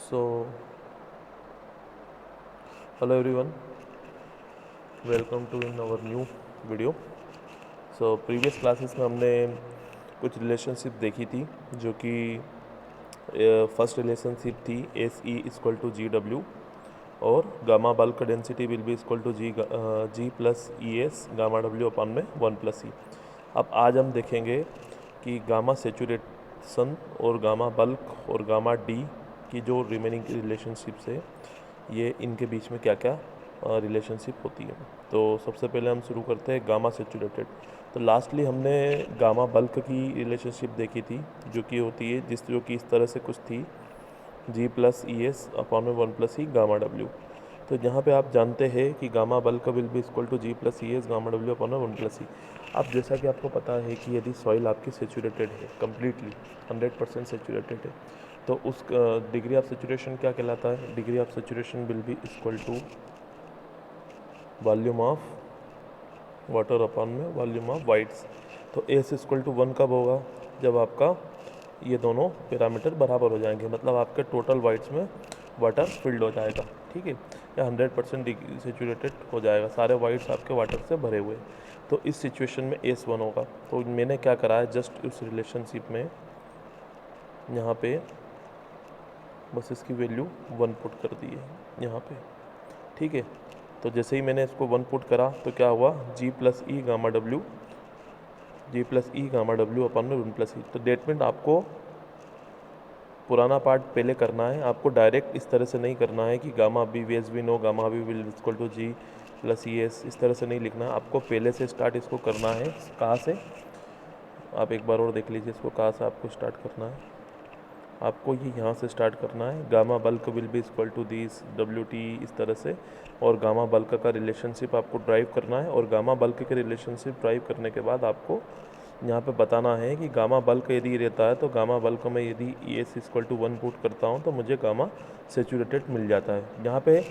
So, hello everyone, welcome to in our new video. So, previous classes में हमने कुछ relationship देखी थी जो कि फर्स्ट रिलेशनशिप थी S E equal to G W और gamma bulk density will be equal to G plus E S gamma W upon में 1 + ई। अब आज हम देखेंगे कि गामा सेचुरेशन और गामा बल्क और गामा डी की जो रिमेनिंग की रिलेशनशिप्स है ये इनके बीच में क्या क्या रिलेशनशिप होती है। तो सबसे पहले हम शुरू करते हैं गामा सेचुरेटेड। तो लास्टली हमने गामा बल्क की रिलेशनशिप देखी थी जो कि होती है जो कि इस तरह से कुछ थी जी प्लस ई एस अपॉन में 1 + ई गामा डब्ल्यू। तो यहाँ पे आप जानते हैं कि gamma bulk will be equal to G plus E S gamma W upon में 1 + ई। अब जैसा कि आपको पता है कि यदि सॉइल आपकी सेचुरेटेड है कम्प्लीटली 100% सेचुरेटेड है तो उस डिग्री ऑफ सेचुरेशन क्या कहलाता है? Degree of saturation will be equal to volume of water upon में वॉल्यूम ऑफ वाइट्स। तो एस इक्वल टू 1 कब होगा? जब आपका ये दोनों पैरामीटर बराबर हो जाएंगे, मतलब आपके टोटल वाइट्स में वाटर फिल्ड हो जाएगा, ठीक है, या 100% सेचुरेटेड हो जाएगा, सारे वाइट्स आपके वाटर से भरे हुए। तो इस सिचुएशन में एस 1 होगा। तो मैंने क्या करा है, जस्ट उस रिलेशनशिप में यहाँ पे बस इसकी वैल्यू 1 पुट कर दी है यहाँ पे, ठीक है। तो जैसे ही मैंने इसको 1 पुट करा तो क्या हुआ, G plus E gamma W, जी plus E gamma W upon में 1 + ई। तो डेट मीन आपको पुराना पार्ट पहले करना है, आपको डायरेक्ट इस तरह से नहीं करना है कि gamma B V S B no gamma B will equal to G plus E S, इस तरह से नहीं लिखना है। आपको पहले से स्टार्ट इसको करना है। कहाँ से? आप एक बार और देख लीजिए इसको, कहाँ से आपको स्टार्ट करना है। आपको ये यहाँ से स्टार्ट करना है, gamma bulk will be equal to this W T, इस तरह से, और गामा बल्क का रिलेशनशिप आपको ड्राइव करना है। और गामा बल्क के रिलेशनशिप ड्राइव करने के बाद आपको यहाँ पे बताना है कि गामा बल्क यदि रहता है तो गामा बल्क में यदि E S equal to 1 put करता हूँ तो मुझे गामा सेचुरेटेड मिल जाता है। यहाँ पे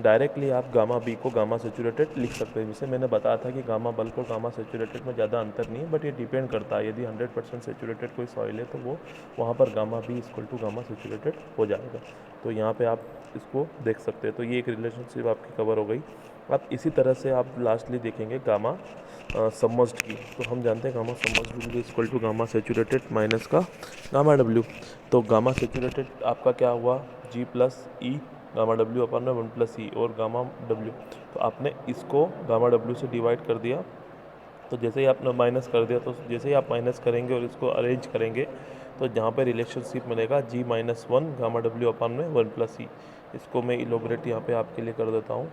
डायरेक्टली आप गामा बी को गामा सेचुरेटेड लिख सकते हैं। जैसे मैंने बताया था कि गामा बल्क और गामा सेचुरेटेड में ज़्यादा अंतर नहीं है, बट ये डिपेंड करता है, यदि 100% सेचुरेटेड कोई सॉइल है तो वो वहाँ पर gamma B equal to gamma saturated हो जाएगा। तो यहाँ पे आप इसको देख सकते हैं। तो ये एक रिलेशनशिप आपकी कवर हो गई। अब इसी तरह से आप लास्टली देखेंगे गामा सबमर्ज्ड की। तो हम जानते हैं gamma submerged will be equal to gamma saturated minus का गामा डब्ल्यू। तो गामा सेचुरेटेड आपका क्या हुआ, G plus E gamma W upon में 1 + ई और गामा डब्ल्यू। तो आपने इसको गामा डब्ल्यू से डिवाइड कर दिया। तो जैसे ही आपने माइनस कर दिया, तो जैसे ही आप माइनस करेंगे और इसको अरेंज करेंगे तो जहाँ पे रिलेशनशिप मिलेगा G-1 गामा डब्ल्यू अपन में 1 + ई। इसको मैं इलोग्रेट यहाँ पे आपके लिए कर देता हूँ।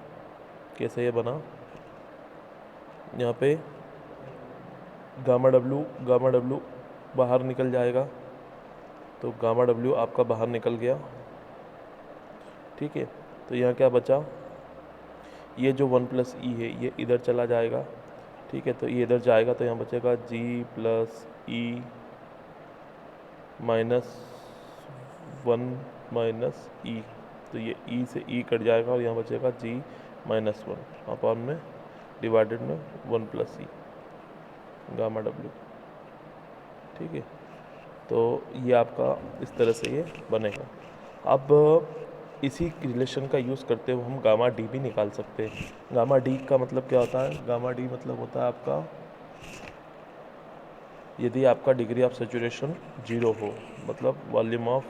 कैसे ये बना, यहाँ पे गामा डब्ल्यू बाहर निकल जाएगा, तो गामा डब्ल्यू आपका बाहर निकल गया, ठीक है। तो यहाँ क्या बचा, ये जो 1 + ई है ये इधर चला जाएगा, ठीक है। तो ये इधर जाएगा तो यहाँ बचेगा G प्लस ई -1 - ई। तो ये ई से ई कट जाएगा और यहाँ बचेगा G-1 अपॉन में डिवाइडेड में 1 + ई गामा डब्ल्यू, ठीक है। तो ये आपका इस तरह से ये बनेगा। अब इसी रिलेशन का यूज़ करते हुए हम गामा डी भी निकाल सकते हैं। गामा डी का मतलब क्या होता है? गामा डी मतलब होता है आपका, यदि आपका डिग्री ऑफ सेचुरेशन 0 हो, मतलब वॉल्यूम ऑफ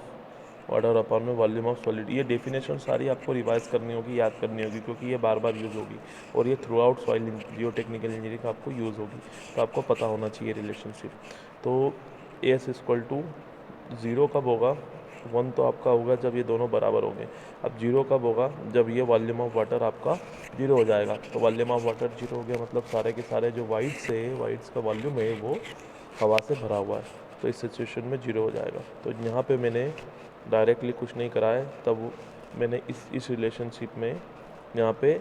वाटर अपॉन में वॉल्यूम ऑफ सॉलिड। ये डेफिनेशन सारी आपको रिवाइज करनी होगी, याद करनी होगी, क्योंकि ये बार बार यूज़ होगी और ये थ्रू आउट सॉइल जियो टेक्निकल इंजीनियरिंग आपको यूज़ होगी। तो आपको पता होना चाहिए रिलेशनशिप। तो एस इक्वल टू 0 कब होगा? 1 तो आपका होगा जब ये दोनों बराबर होंगे। अब 0 कब होगा? जब ये वॉल्यूम ऑफ वाटर आपका 0 हो जाएगा। तो वॉल्यूम ऑफ वाटर 0 हो गया, मतलब सारे के सारे जो वाइट्स है, वाइट्स का वॉल्यूम है वो हवा से भरा हुआ है। तो इस सिचुएशन में 0 हो जाएगा। तो यहाँ पे मैंने डायरेक्टली कुछ नहीं करा है, तब मैंने इस रिलेशनशिप में यहाँ पे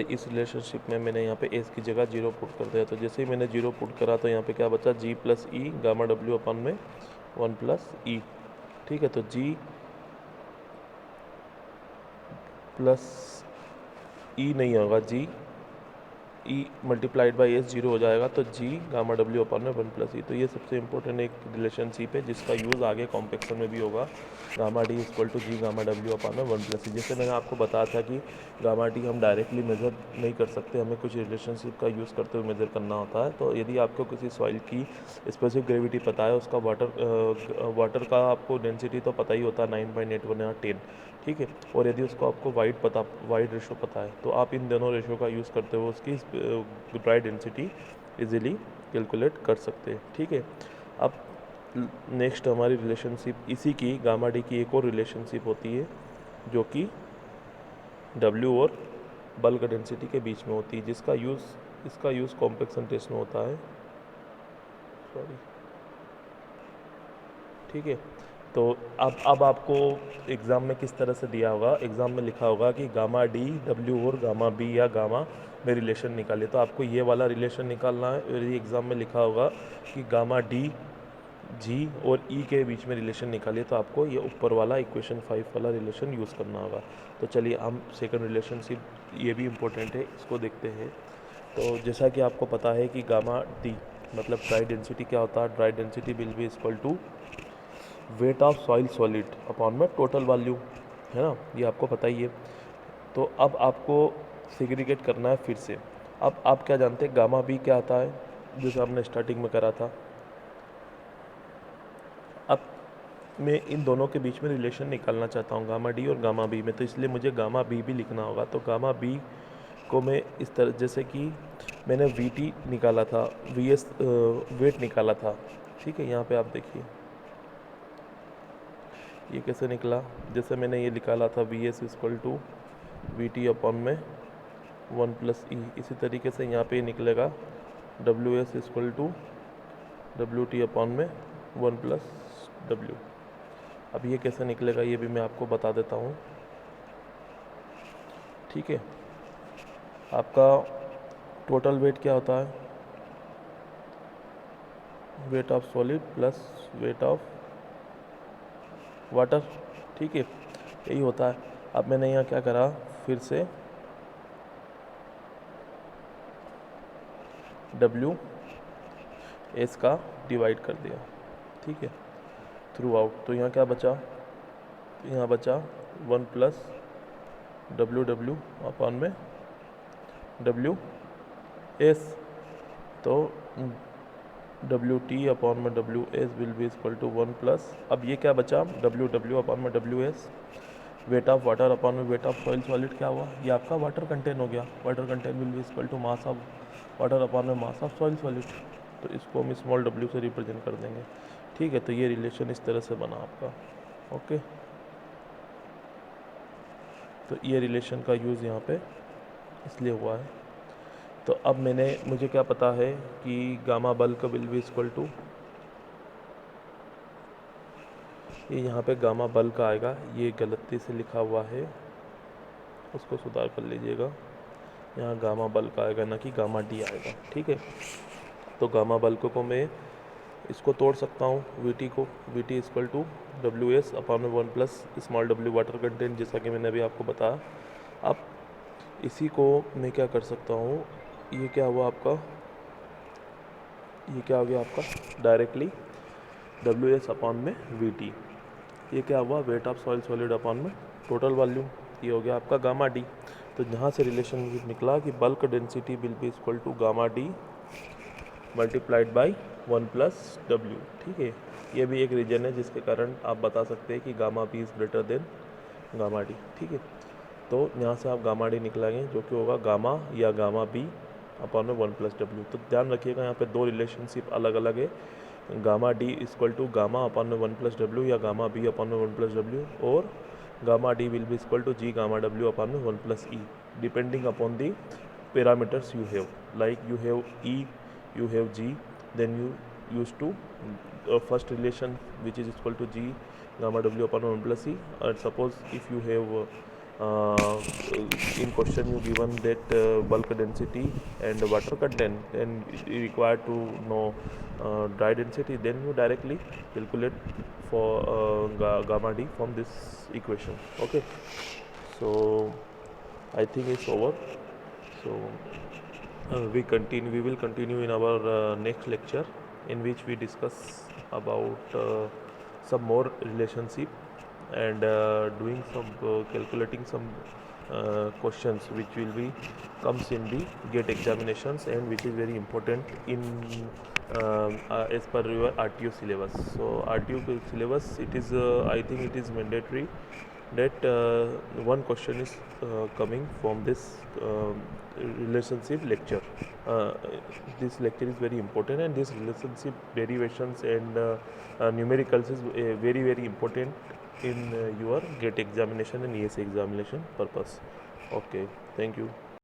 इस रिलेशनशिप में मैंने यहाँ पे एस की जगह 0 पुट कर दिया। तो जैसे ही मैंने 0 पुट करा तो यहाँ पे क्या बचा, G plus E gamma W upon में 1 + ई, ठीक है। तो G प्लस ई नहीं होगा, G E multiplied by S zero हो जाएगा, तो जी गामा डब्ल्यू अपन में 1 + ई। तो ये सबसे इंपॉर्टेंट एक रिलेशनशिप है जिसका यूज़ आगे कॉम्पेक्शन में भी होगा। Gamma D equal to G gamma W upon में 1 + ई। जैसे मैंने आपको बताया था कि गामा डी हम डायरेक्टली मेजर नहीं कर सकते, हमें कुछ रिलेशनशिप का यूज़ करते हुए मेजर करना होता है। तो यदि आपको किसी सॉइल की स्पेसिफिक ग्रेविटी पता है, उसका वाटर का आपको डेंसिटी तो पता ही होता है 9.81 या 10, ठीक है। और यदि उसको आपको वाइड रेशो पता है, तो आप इन दोनों रेशो का यूज़ करते हुए उसकी ड्राई डेंसिटी इजीली कैलकुलेट कर सकते हैं, ठीक है। अब नेक्स्ट हमारी रिलेशनशिप इसी की गामा डी की एक और रिलेशनशिप होती है जो कि डब्ल्यू और बल्क डेंसिटी के बीच में होती है, इसका यूज़ कॉम्पेक्शन टेस्ट में होता है, सॉरी, ठीक है। तो अब आपको एग्ज़ाम में किस तरह से दिया होगा, एग्ज़ाम में लिखा होगा कि गामा डी डब्ल्यू और गामा बी या गामा में रिलेशन निकाले, तो आपको ये वाला रिलेशन निकालना है। यदि एग्ज़ाम में लिखा होगा कि गामा डी जी और ई के बीच में रिलेशन निकालिए, तो आपको ये ऊपर वाला इक्वेशन 5 वाला रिलेशन यूज़ करना होगा। तो चलिए हम सेकंड रिलेशनशिप, ये भी इम्पोर्टेंट है, इसको देखते हैं। तो जैसा कि आपको पता है कि गामा डी मतलब ड्राई डेंसिटी क्या होता है, dry density will be equal to weight of soil solid upon में टोटल वॉल्यूम, है ना, ये आपको पता ही है। तो अब आपको सेग्रीगेट करना है फिर से। अब आप क्या जानते हैं गामा बी क्या आता है, जैसे हमने स्टार्टिंग में करा था। अब मैं इन दोनों के बीच में रिलेशन निकालना चाहता हूँ, गामा डी और गामा बी में, तो इसलिए मुझे गामा बी भी लिखना होगा। तो गामा बी को मैं इस तरह, जैसे कि मैंने वी टी निकाला था, वी एस वेट निकाला था, ठीक है। यहाँ पे आप देखिए ये कैसे निकला, जैसे मैंने ये निकाला था V S equal to V T upon में 1 + ई, इसी तरीके से यहाँ पे निकलेगा W S equal to W T upon में 1 + डब्ल्यू। अब ये कैसे निकलेगा ये भी मैं आपको बता देता हूँ, ठीक है। आपका टोटल वेट क्या होता है, weight of solid plus wait of water, ठीक है, यही होता है। अब मैंने यहाँ क्या करा, फिर से डब्ल्यू एस का डिवाइड कर दिया, ठीक है, थ्रू आउट। तो यहाँ क्या बचा, यहाँ बचा 1 + डब्ल्यू अपॉन में डब्ल्यू एस। तो डब्ल्यू टी अपॉन में W S will be equal to 1 +, अब ये क्या बचा, डब्ल्यू अपॉन में W S, weight of water upon में वेट ऑफ सॉइल सॉलिड क्या हुआ, ये आपका वाटर कंटेंट हो गया। Water content will be equal to mass of water upon में मास ऑफ सॉइल सॉलिड। तो इसको हम स्मॉल डब्ल्यू से रिप्रेजेंट कर देंगे, ठीक है। तो ये रिलेशन इस तरह से बना आपका, ओके। तो ये रिलेशन का यूज़ यहाँ पे इसलिए हुआ है। तो अब मुझे क्या पता है कि gamma bulk will be equal to, ये यहाँ पे गामा बल्क आएगा, ये गलती से लिखा हुआ है, उसको सुधार कर लीजिएगा। यहाँ गामा बल्क आएगा ना कि गामा डी आएगा, ठीक है। तो गामा बल्क को मैं इसको तोड़ सकता हूँ, वी टी को, V T equal to W S upon में 1 + स्मॉल डब्ल्यू वाटर कंटेंट, जैसा कि मैंने अभी आपको बताया। अब इसी को मैं क्या कर सकता हूँ, ये क्या हुआ आपका, ये क्या हो गया आपका डायरेक्टली डब्ल्यू एस अपॉन में वी टी, ये क्या हुआ wait of soil solid upon में टोटल वॉल्यूम, ये हो गया आपका गामा डी। तो यहाँ से रिलेशन निकला कि bulk density will be equal to gamma D multiplied by 1 + W, ठीक है। ये भी एक रीजन है जिसके कारण आप बता सकते हैं कि gamma B is greater than gamma D, ठीक है। तो यहाँ से आप गामा डी निकलाएंगे जो कि होगा गामा या गामा बी अपॉन में 1 + डब्ल्यू। तो ध्यान रखिएगा यहाँ पे दो रिलेशनशिप अलग अलग है, gamma D equal to gamma upon में 1 + डब्ल्यू या गामा बी अपॉन में 1 + डब्ल्यू, और gamma D will be equal to G gamma W upon में 1 + E, depending upon the parameters you have, like you have E, you have G, then you used to first relation which is equal to G gamma W upon 1 + E. And suppose if you have in question you given that bulk density and water content and you require to know dry density, then you directly calculate for gamma D from this equation, okay. So I think it's over. So We will continue in our next lecture, in which we discuss about some more relationship and doing some calculating some questions which will be comes in the GATE examinations, and which is very important in as per your RTO syllabus. So RTO syllabus, it is I think it is mandatory that one question is coming from this relationship lecture. Uh, this lecture is very important, and this relationship derivations and numericals is very important in your GATE examination and ES examination purpose. Okay, thank you.